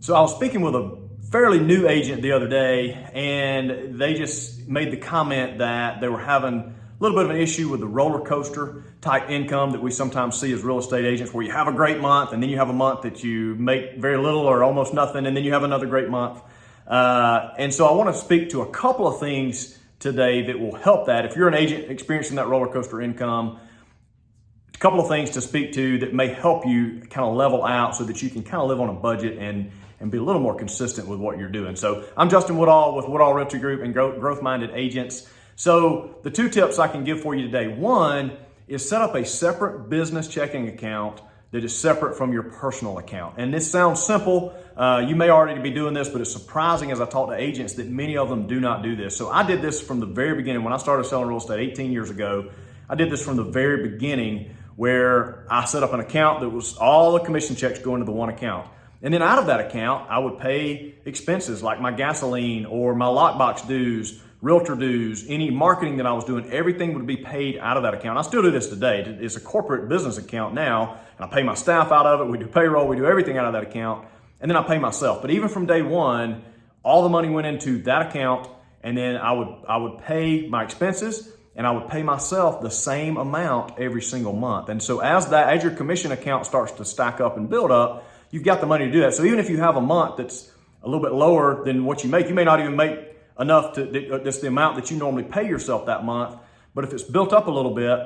So I was speaking with a fairly new agent the other day, and they just made the comment that they were having a little bit of an issue with the roller coaster type income that we sometimes see as real estate agents, where you have a great month and then you have a month that you make very little or almost nothing, and then you have another great month. And so I want to speak to a couple of things today that will help that. If you're an agent experiencing that roller coaster income, a couple of things to speak to that may help you kind of level out so that you can kind of live on a budget and be a little more consistent with what you're doing. So I'm Justin Woodall with Woodall Realty Group and Growth Minded Agents. So the two tips I can give for you today: one is set up a separate business checking account that is separate from your personal account. And this sounds simple. You may already be doing this, but it's surprising as I talk to agents that many of them do not do this. So I did this from the very beginning. When I started selling real estate 18 years ago, I did this from the very beginning, where I set up an account that was all the commission checks going to the one account. And then out of that account, I would pay expenses like my gasoline or my lockbox dues, realtor dues, any marketing that I was doing. Everything would be paid out of that account. I still do this today. It's a corporate business account now, and I pay my staff out of it. We do payroll, we do everything out of that account, and then I pay myself. But even from day one, all the money went into that account, and then I would pay my expenses, and I would pay myself the same amount every single month. And so as your commission account starts to stack up and build up, you've got the money to do that. So even if you have a month that's a little bit lower than what you may not even make enough that's the amount that you normally pay yourself that month. But if it's built up a little bit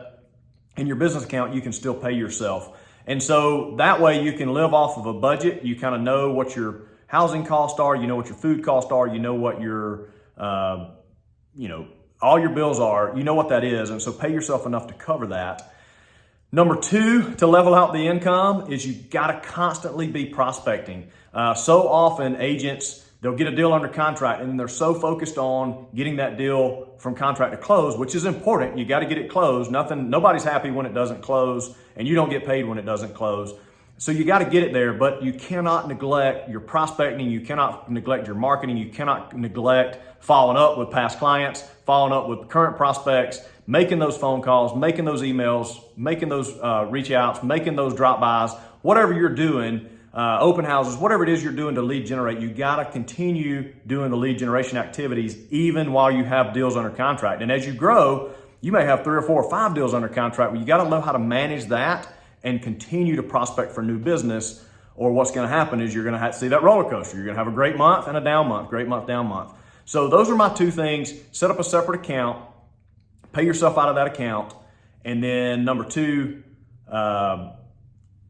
in your business account, you can still pay yourself. And so that way you can live off of a budget. You kind of know what your housing costs are, you know what your food costs are, you know what your, all your bills are, you know what that is. And so pay yourself enough to cover that. Number two, to level out the income, is you got to constantly be prospecting. So often agents, they'll get a deal under contract and they're so focused on getting that deal from contract to close, which is important. You got to get it closed. Nobody's happy when it doesn't close, and you don't get paid when it doesn't close. So you got to get it there, but you cannot neglect your prospecting. You cannot neglect your marketing. You cannot neglect following up with past clients, following up with current prospects, making those phone calls, making those emails, making those reach outs, making those drop bys, whatever you're doing, open houses, whatever it is you're doing to lead generate. You got to continue doing the lead generation activities even while you have deals under contract. And as you grow, you may have 3 or 4 or 5 deals under contract, but you got to know how to manage that and continue to prospect for new business, or what's going to happen is you're going to have to see that roller coaster. You're going to have a great month and a down month, great month, down month. So those are my two things. Set up a separate account, pay yourself out of that account, and then number two,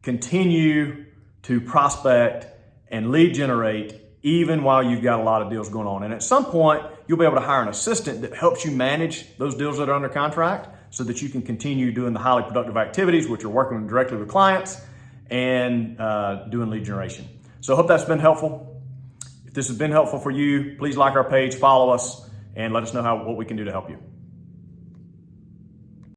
continue to prospect and lead generate even while you've got a lot of deals going on. And at some point, you'll be able to hire an assistant that helps you manage those deals that are under contract, so that you can continue doing the highly productive activities, which are working directly with clients and doing lead generation. So I hope that's been helpful. If this has been helpful for you, please like our page, follow us, and let us know what we can do to help you.